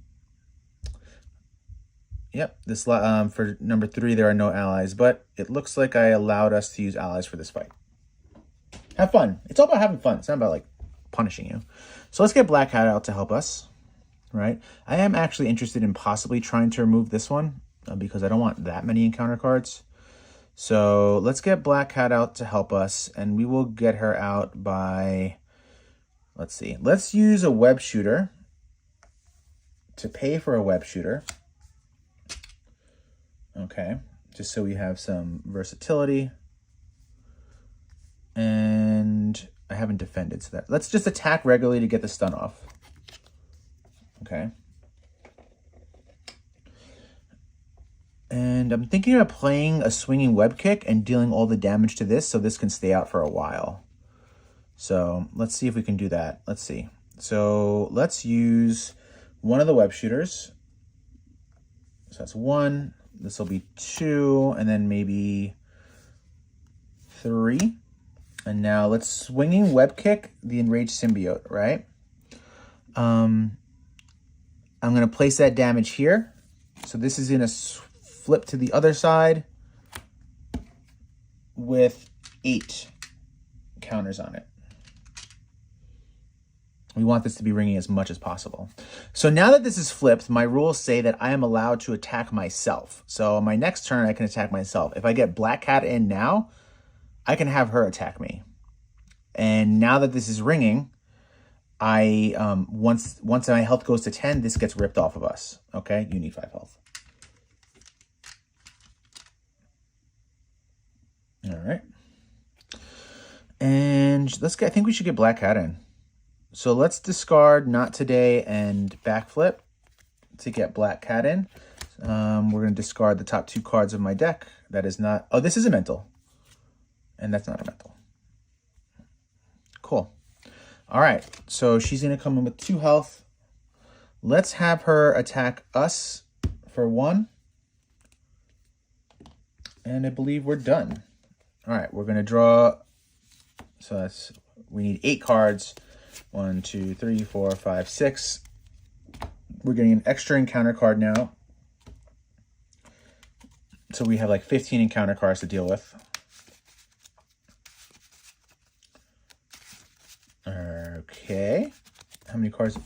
Yep, this for number 3, there are no allies, but it looks like I allowed us to use allies for this fight. Have fun. It's all about having fun. It's not about like punishing you. So let's get Black Cat out to help us, right? I am actually interested in possibly trying to remove this one because I don't want that many encounter cards. So let's get Black Cat out to help us, and we will get her out by, let's see. Let's use a web shooter to pay for a web shooter. Okay, just so we have some versatility. And I haven't defended, so let's just attack regularly to get the stun off. Okay. And I'm thinking about playing a swinging web kick and dealing all the damage to this so this can stay out for a while. So let's see if we can do that. Let's see. So let's use one of the web shooters. So that's 1. This will be 2, and then maybe 3. And now let's swinging web kick the Enraged Symbiote, right? I'm going to place that damage here. So this is going to flip to the other side with 8 counters on it. We want this to be ringing as much as possible. So now that this is flipped, my rules say that I am allowed to attack myself. So on my next turn, I can attack myself. If I get Black Cat in now, I can have her attack me. And now that this is ringing, once my health goes to 10, this gets ripped off of us. Okay, you need 5 health. All right. And I think we should get Black Cat in. So let's discard Not Today and Backflip to get Black Cat in. We're going to discard the top 2 cards of my deck. That is not... Oh, this is a mental. And that's not a mental. Cool. All right. So she's going to come in with 2 health. Let's have her attack us for 1. And I believe we're done. All right. We're going to draw... So we need 8 cards. 1, 2, 3, 4, 5, 6. We're getting an extra encounter card now. So we have like 15 encounter cards to deal with. Okay. How many cards?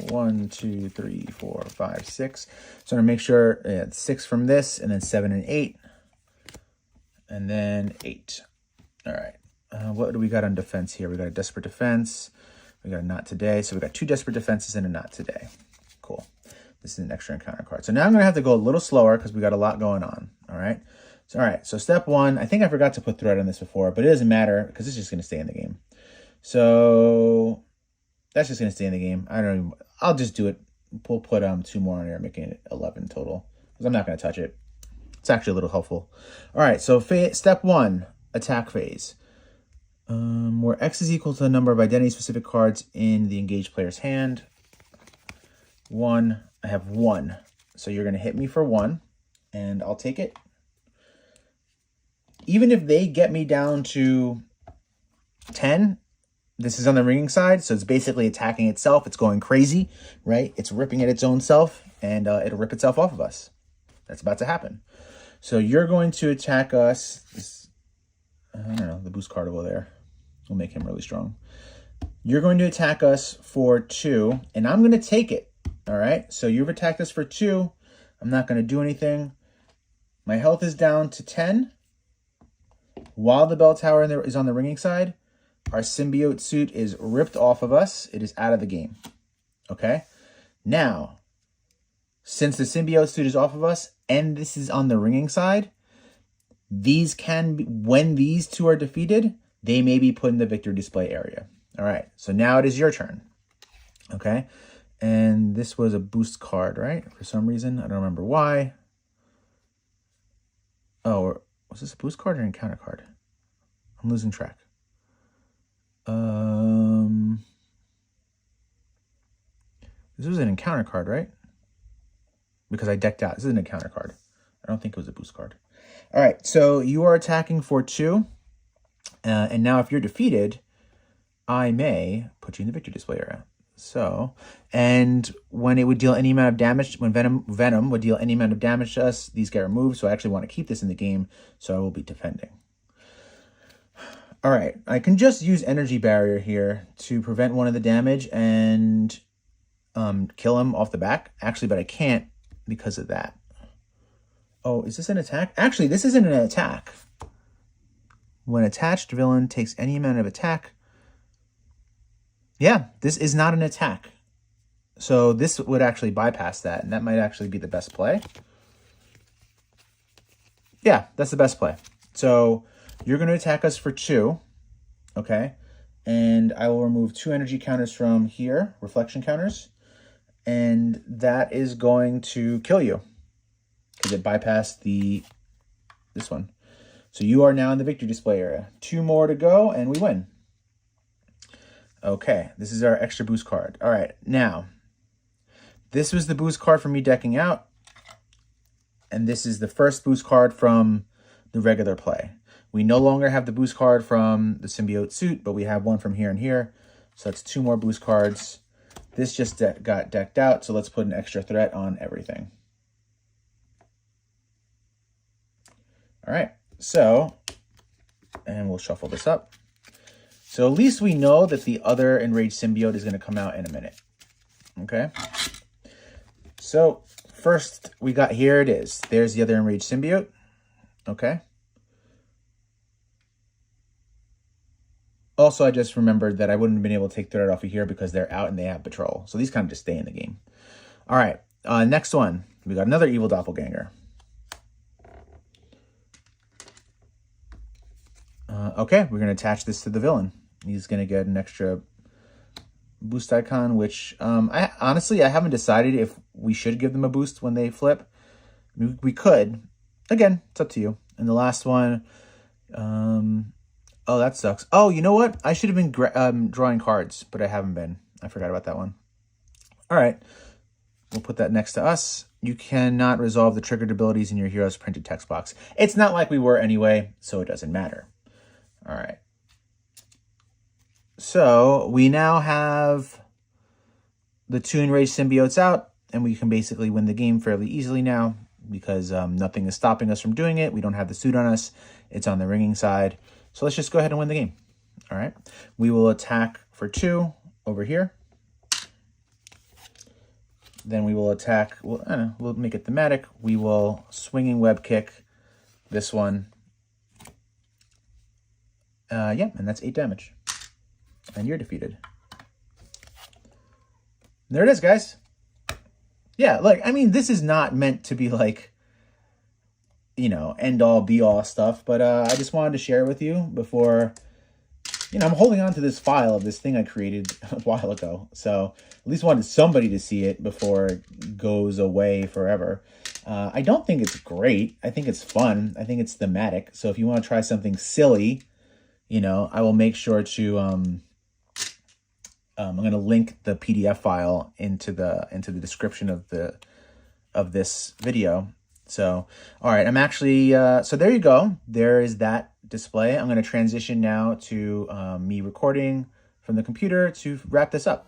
1, 2, 3, 4, 5, 6. So I'm going to make sure it's 6 from this, and then 7 and 8. And then 8. All right. What do we got on defense here? We got a Desperate Defense. We got a Not Today. So we got 2 Desperate Defenses and a Not Today. Cool. This is an extra encounter card. So now I'm going to have to go a little slower because we got a lot going on. All right. So, all right. So step 1, I think I forgot to put threat on this before, but it doesn't matter because it's just going to stay in the game. So that's just going to stay in the game. I'll just do it. We'll put 2 more on here, making it 11 total because I'm not going to touch it. It's actually a little helpful. All right. So step 1, attack phase. Where X is equal to the number of identity-specific cards in the engaged player's hand. 1. I have 1. So you're going to hit me for 1. and I'll take it. Even if they get me down to 10, this is on the ringing side, so it's basically attacking itself. It's going crazy, right? It's ripping at its own self, and it'll rip itself off of us. That's about to happen. So you're going to attack us. I don't know, the boost card over there will make him really strong. You're going to attack us for 2, and I'm going to take it. All right, so you've attacked us for 2. I'm not going to do anything. My health is down to 10. While the bell tower is on the ringing side, our symbiote suit is ripped off of us. It is out of the game. Okay? Now, since the symbiote suit is off of us and this is on the ringing side, these can be, when these two are defeated, they may be put in the victory display area. All right, so now it is your turn. Okay? And this was a boost card, right? For some reason, I don't remember why. Oh, was this a boost card or an encounter card? I'm losing track. This was an encounter card, right? Because I decked out. This is an encounter card. I don't think it was a boost card. All right, so you are attacking for 2. And now if you're defeated, I may put you in the victory display area. So, and when it would deal any amount of damage, when Venom would deal any amount of damage to us, these get removed. So I actually want to keep this in the game, so I will be defending. All right, I can just use Energy Barrier here to prevent one of the damage and kill him off the back. Actually, but I can't because of that. Oh, is this an attack? Actually, this isn't an attack. When attached villain takes any amount of attack. Yeah, this is not an attack. So this would actually bypass that, and that might actually be the best play. Yeah, that's the best play. So you're going to attack us for 2, okay? And I will remove 2 energy counters from here, reflection counters, and that is going to kill you because it bypassed this one. So you are now in the victory display area. 2 more to go, and we win. Okay, this is our extra boost card. All right, now, this was the boost card for me decking out, and this is the first boost card from the regular play. We no longer have the boost card from the symbiote suit, but we have one from here and here. So that's 2 more boost cards. This just got decked out, so let's put an extra threat on everything. All right, so, and we'll shuffle this up. So at least we know that the other enraged symbiote is going to come out in a minute. Okay, so first we got, here it is. There's the other enraged symbiote. Okay. Also, I just remembered that I wouldn't have been able to take threat off of here because they're out and they have patrol. So these kind of just stay in the game. All right, next one. We got another evil doppelganger. Okay, we're going to attach this to the villain. He's going to get an extra boost icon, which I honestly, I haven't decided if we should give them a boost when they flip. We could. Again, it's up to you. And the last one, oh, that sucks. Oh, you know what? I should have been drawing cards, but I haven't been. I forgot about that one. All right. We'll put that next to us. You cannot resolve the triggered abilities in your hero's printed text box. It's not like we were anyway, so it doesn't matter. All right. So we now have the 2 enraged symbiotes out, and we can basically win the game fairly easily now because nothing is stopping us from doing it. We don't have the suit on us. It's on the ringing side. So let's just go ahead and win the game. All right. We will attack for 2 over here. Then we will attack, we'll make it thematic. We will swinging web kick this one. Yeah, and that's 8 damage. And you're defeated. There it is, guys. Yeah, like, I mean, this is not meant to be like, you know, end all be all stuff, but I just wanted to share with you before, you know, I'm holding on to this file of this thing I created a while ago. So at least wanted somebody to see it before it goes away forever. I don't think it's great. I think it's fun. I think it's thematic. So if you want to try something silly, you know, I will make sure to, I'm going to link the PDF file into the description of this video. So, all right, I'm actually, so there you go. There is that display. I'm going to transition now to me recording from the computer to wrap this up.